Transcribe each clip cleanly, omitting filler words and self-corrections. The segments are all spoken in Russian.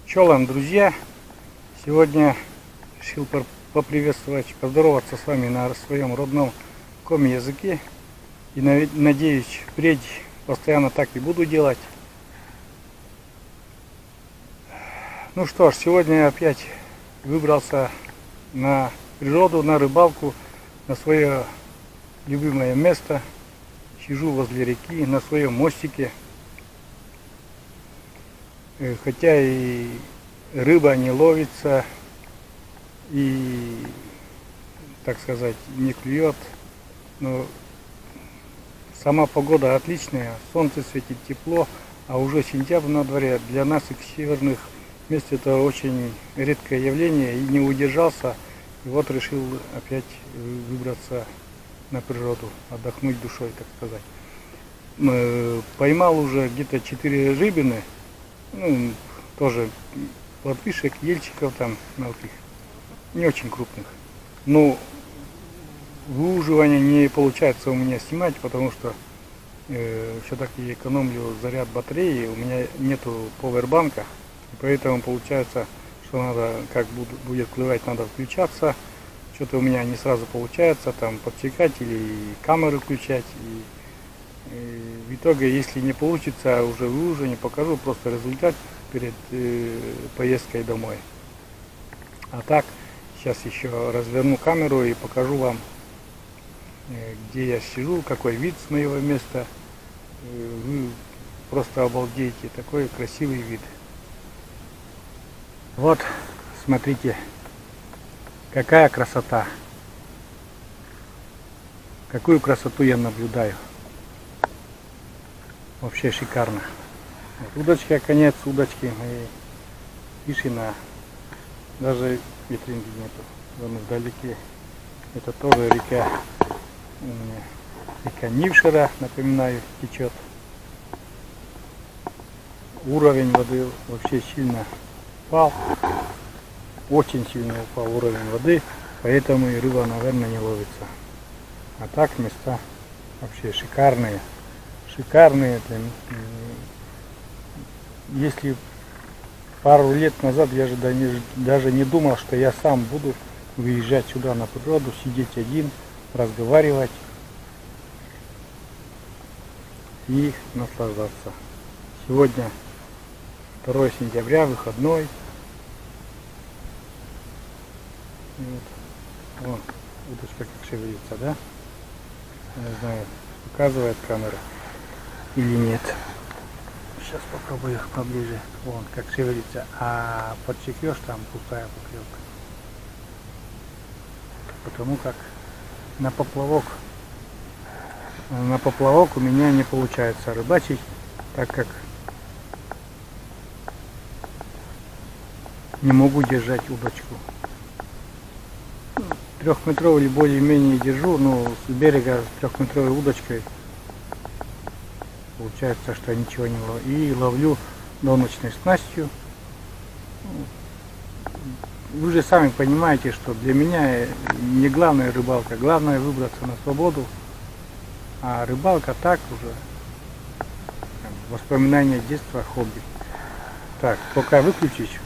Чолом, друзья! Сегодня решил поприветствовать, поздороваться с вами на своем родном коми-языке. И надеюсь, впредь постоянно так и буду делать. Ну что ж, сегодня я опять выбрался на природу, на рыбалку, на свое любимое место. Сижу возле реки, на своем мостике. Хотя и рыба не ловится, и, так сказать, не клюет, но сама погода отличная, солнце светит, тепло, а уже сентябрь на дворе. Для нас, их северных мест, это очень редкое явление, и не удержался, и вот решил опять выбраться на природу, отдохнуть душой, так сказать. Поймал уже где-то 4 рыбины, ну, тоже плотвишек, ельчиков там мелких, не очень крупных. Но выуживание не получается у меня снимать, потому что все-таки экономлю заряд батареи, у меня нету повербанка, и поэтому получается, что надо, как будет клевать, надо включаться. Что-то у меня не сразу получается, там подсекать или камеру включать. И в итоге, если не получится, уже выуживание, покажу просто результат перед поездкой домой. А так, сейчас еще разверну камеру и покажу вам, где я сижу, какой вид с моего места. Вы просто обалдеете, такой красивый вид. Вот, смотрите, какая красота. Какую красоту я наблюдаю. Вообще шикарно. Вот удочка, конец удочки моей. Тишина. Даже ветринки нету. Вон вдалеке. Это тоже река. Река Нившера, напоминаю, течет. Уровень воды вообще сильно упал. Очень сильно упал уровень воды. Поэтому и рыба, наверное, не ловится. А так места вообще шикарные. Шикарные. Если пару лет назад я же даже не думал, что я сам буду выезжать сюда на природу, сидеть один, разговаривать и наслаждаться. Сегодня 2 сентября, выходной. Вот. Вон, удочка как шевелится, да? Не знаю, показывает камера или нет. Сейчас попробую их поближе. Вон как шевелится. А подсекешь, там пустая поклевка. Потому как на поплавок у меня не получается рыбачить, так как не могу держать удочку. 3-метровый или более-менее держу, но с берега с 3-метровой удочкой получается, что я ничего не ловлю. И ловлю доночной снастью. Вы же сами понимаете, что для меня не главная рыбалка, главное выбраться на свободу. А рыбалка так уже воспоминания детства, хобби. Так, пока выключить,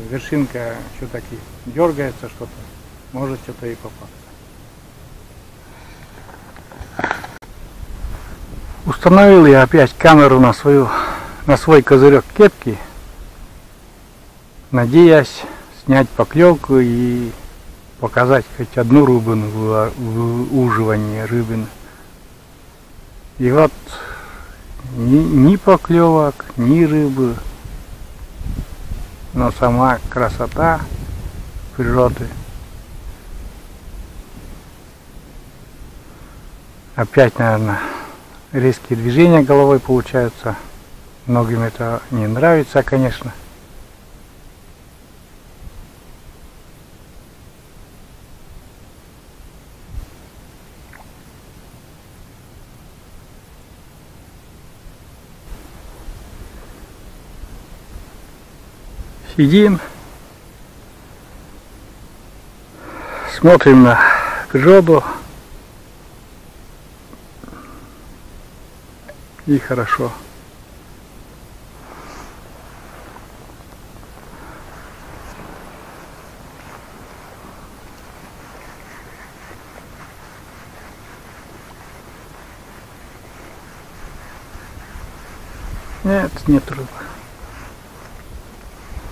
вершинка все-таки дергается, что-то, может что-то и попасться. Установил я опять камеру на свой козырек кепки, надеясь снять поклевку и показать хоть одну рыбину в выуживании рыбин. И вот ни поклевок, ни рыбы, но сама красота природы. Опять, наверное, резкие движения головой получаются. Многим это не нравится, конечно. Сидим, смотрим на природу, и хорошо. Нет, нет рыбы.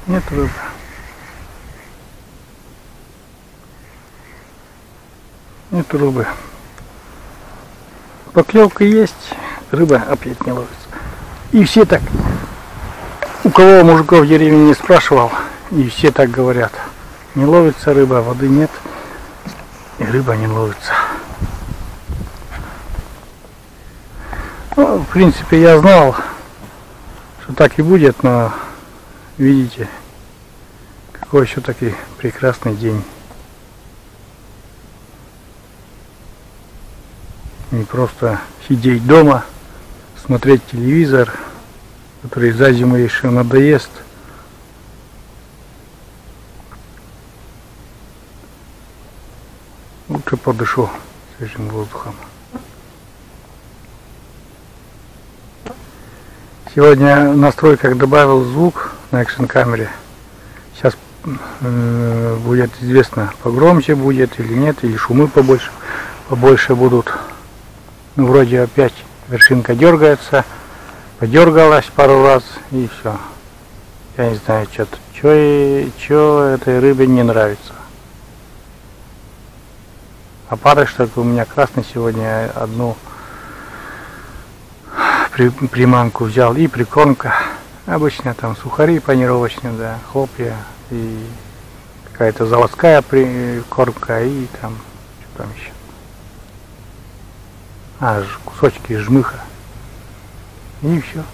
Нет рыбы. Нет рыбы. Поклевка есть, рыба опять не ловится. И все так, у кого мужиков в деревне не спрашивал, и все так говорят. Не ловится рыба, воды нет, и рыба не ловится. Ну, в принципе, я знал, что так и будет, но видите, какой все-таки прекрасный день. Не просто сидеть дома, смотреть телевизор, который за зиму еще надоест. Лучше подышу свежим воздухом. Сегодня в настройках добавил звук на экшн-камере. Сейчас будет известно, погромче будет или нет, или шумы побольше будут. Ну, вроде опять вершинка дергается, подергалась пару раз и все. Я не знаю, что этой рыбе не нравится. А парыш только у меня красный сегодня одну приманку взял и прикормка. Обычно там сухари панировочные, да, хлопья и какая-то заводская прикормка и там что там еще. Кусочки жмыха. И все.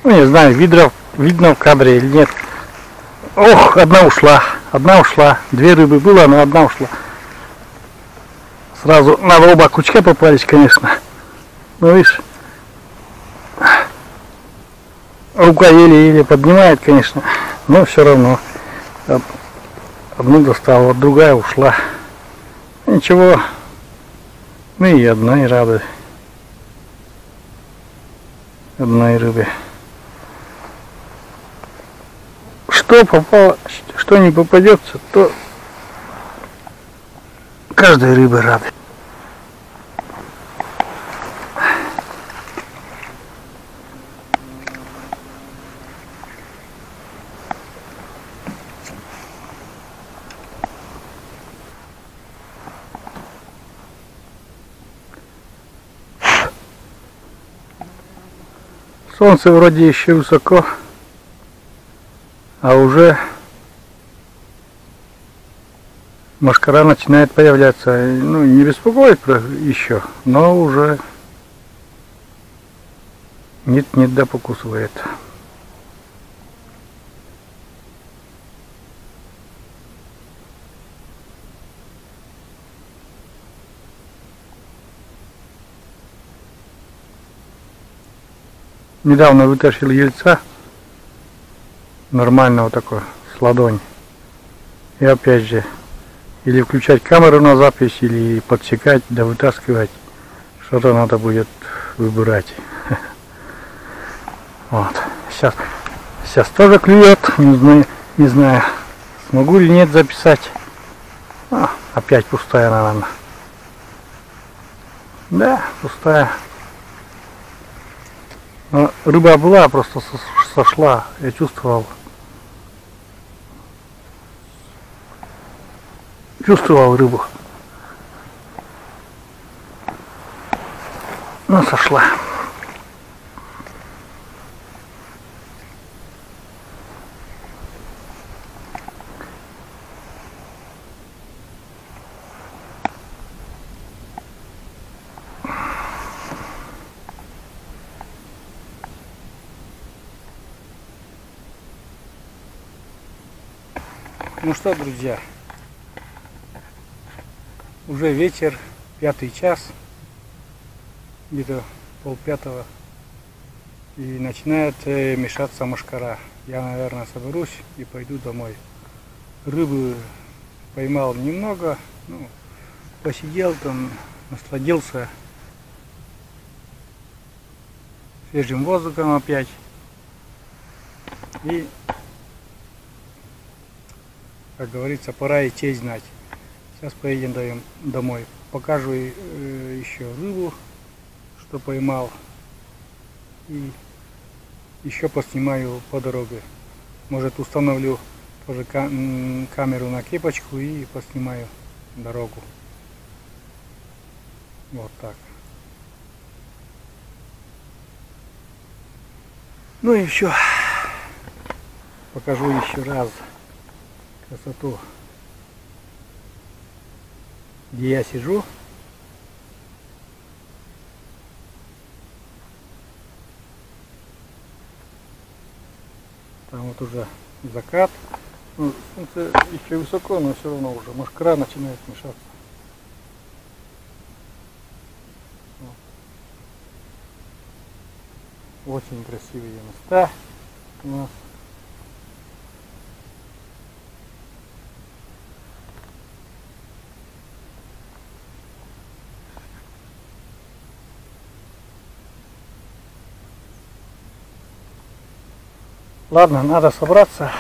Ну, не знаю, видно в кадре или нет. Ох, одна ушла. Две рыбы было, но одна ушла. Сразу на оба крючка попались, конечно. Ну, видишь, рука еле-еле поднимает, конечно, но все равно. Одну достал, вот другая ушла. Ничего, мы и одной рады. Одной рыбе. Что попало, что не попадется, то каждой рыбы рады. Солнце вроде еще высоко, а уже мошкара начинает появляться. Ну, не беспокоит еще, но уже нет да покусывает. Недавно вытащил ельца нормального такого, с ладони. И опять же, или включать камеру на запись, или подсекать, да вытаскивать. Что-то надо будет выбирать. Вот. Сейчас тоже клюет. Не знаю, смогу или нет записать. Опять пустая, наверное. Да, пустая. Но рыба была, просто сошла. Я чувствовал рыбу. Ну, сошла. Ну что, друзья, уже вечер, 5-й час, где-то 4:30, и начинает мешаться мошкара. Я, наверное, соберусь и пойду домой. Рыбы поймал немного, ну, посидел там, насладился свежим воздухом опять. И, как говорится, пора и честь знать. Сейчас поедем домой. Покажу еще рыбу, что поймал. И еще поснимаю по дороге. Может, установлю тоже камеру на кепочку и поснимаю дорогу. Вот так. Ну и еще покажу еще раз красоту, где я сижу. Там вот уже закат. Ну, солнце еще высоко, но все равно уже мошкара начинает мешаться. Очень красивые места у нас. Ладно, надо собраться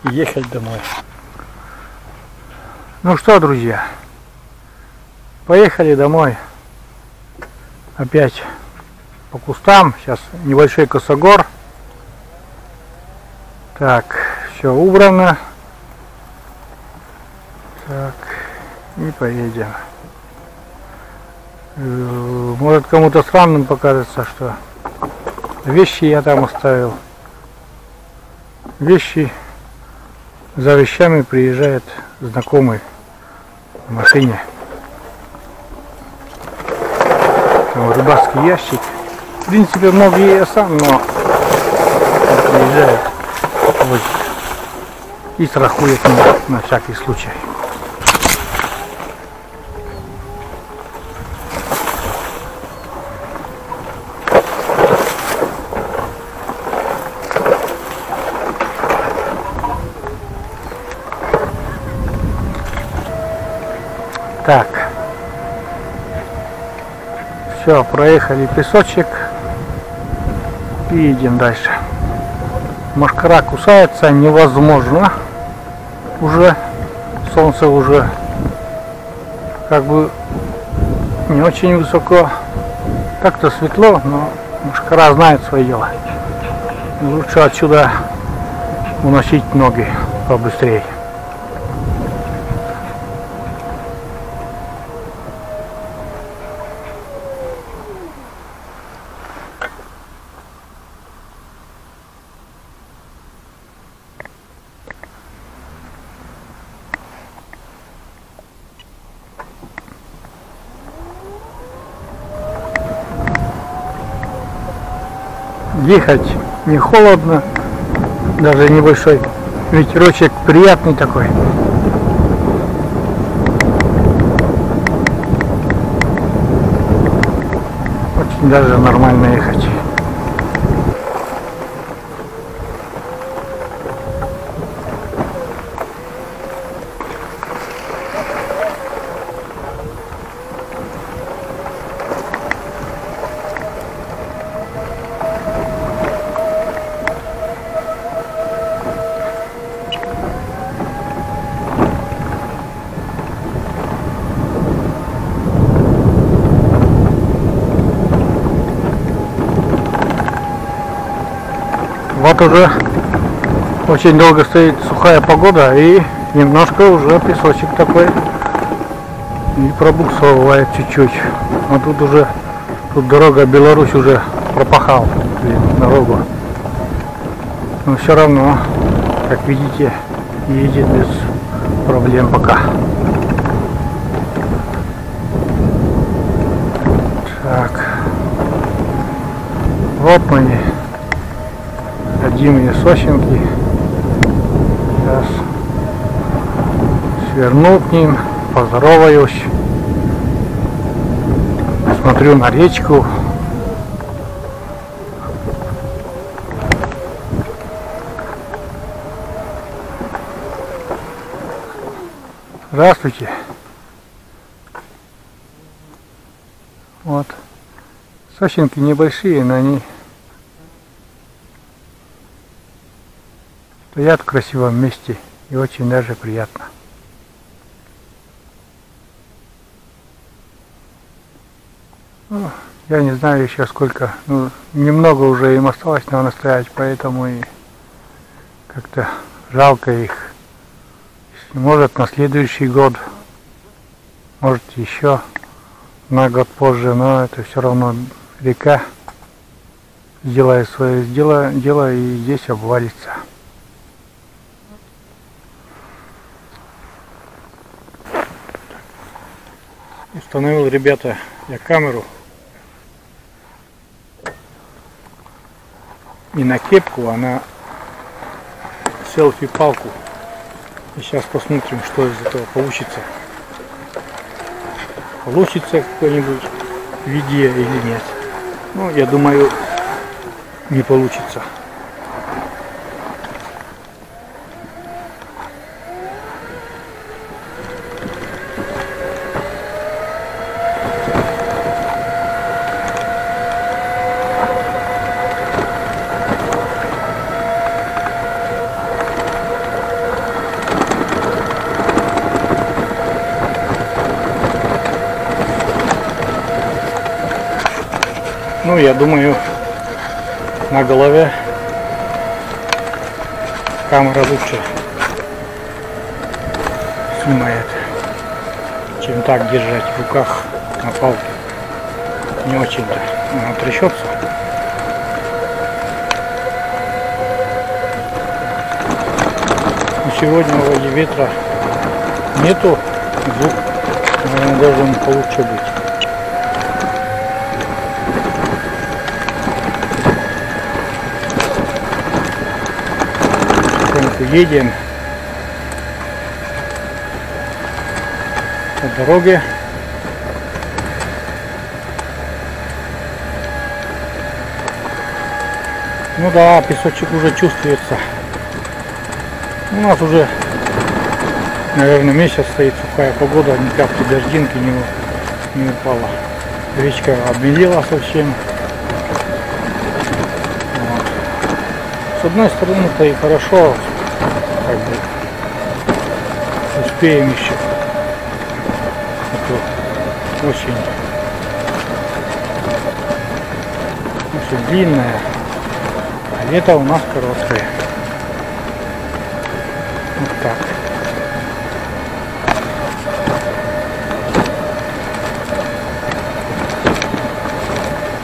и ехать домой. Ну что, друзья, поехали домой. Опять по кустам. Сейчас небольшой косогор. Так, все убрано. Так, и поедем. Может, кому-то странным покажется, что вещи я там оставил. Вещи, за вещами приезжает знакомый в машине. Рыбацкий ящик. В принципе, многие я сам, но приезжает вот, и страхует меня на всякий случай. Так. Все, проехали песочек и идем дальше. Мошкара кусается невозможно. Уже солнце уже как бы не очень высоко. Так-то светло, но мошкара знает свое дело. Лучше отсюда уносить ноги побыстрее. Ехать не холодно, даже небольшой ветерочек приятный такой. Очень даже нормально ехать. Вот уже очень долго стоит сухая погода и немножко уже песочек такой и пробуксовывает чуть-чуть. А тут уже, тут дорога Беларусь уже пропахал дорогу. Но все равно, как видите, едет без проблем пока. Так, вот мы родимые сосенки. Сейчас сверну к ним, поздороваюсь, смотрю на речку. Здравствуйте. Вот. Сосенки небольшие, но они стоят в красивом месте и очень даже приятно. Ну, я не знаю еще сколько, ну, немного уже им осталось, наверное, стоять, поэтому и как-то жалко их. Может, на следующий год, может, еще на год позже, но это все равно река сделает свое дело и здесь обвалится. Установил, ребята, я камеру не на кепку, а на селфи-палку. И сейчас посмотрим, что из этого получится. Получится какое-нибудь видео или нет. Ну, я думаю, не получится. Ну, я думаю, на голове камера лучше снимает, чем так держать в руках на палке. Не очень-то она трясется. Но сегодня вроде ветра нету, звук, наверное, должен получше быть. Едем по дороге. Ну да, песочек уже чувствуется. У нас уже, наверное, месяц стоит сухая погода, ни капли дождинки не упала. Речка обмелела совсем. Вот. С одной стороны-то и хорошо. Как бы успеем еще. Это осень. Очень длинная, а лето у нас короткое. Вот так.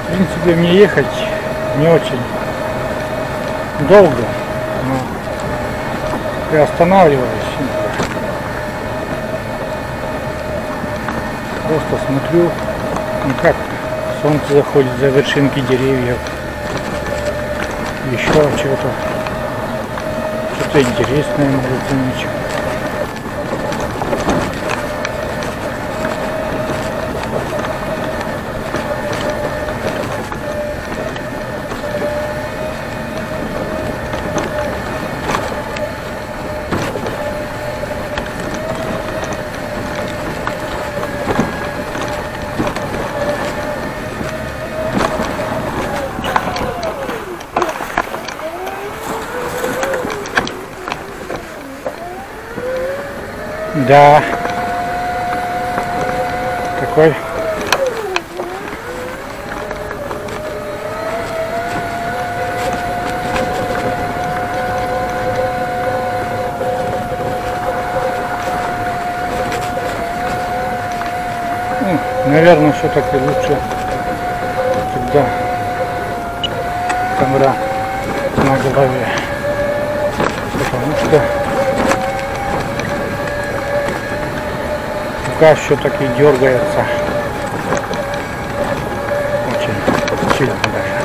В принципе, мне ехать не очень долго, но приостанавливаюсь. Просто смотрю, ну как солнце заходит за вершинки деревьев. Еще что-то интересное может замечать. Да, такой наверное, все-таки лучше тогда камера на голове, потому что рука все-таки дергается очень сильно даже.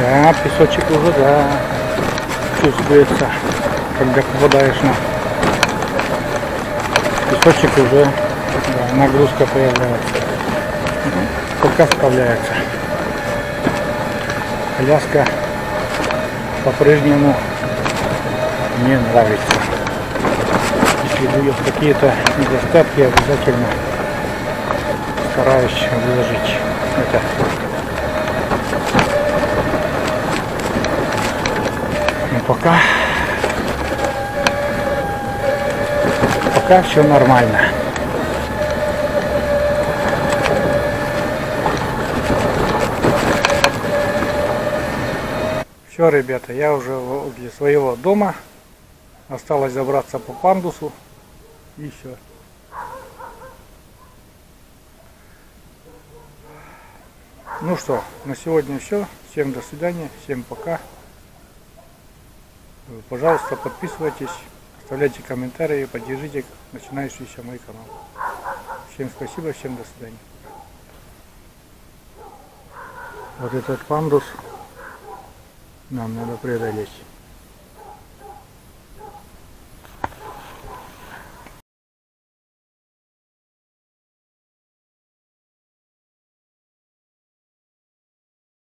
Да, песочек уже, да, чувствуется, когда попадаешь на песочек уже, да, нагрузка появляется. Пока справляется. Коляска по-прежнему мне нравится. Если будут какие-то недостатки, обязательно стараюсь выложить это. Но пока все нормально. Все, ребята, я уже возле своего дома. Осталось забраться по пандусу и все. Ну что, на сегодня все. Всем до свидания, всем пока. Пожалуйста, подписывайтесь, оставляйте комментарии, поддержите начинающийся мой канал. Всем спасибо, всем до свидания. Вот этот пандус нам надо преодолеть.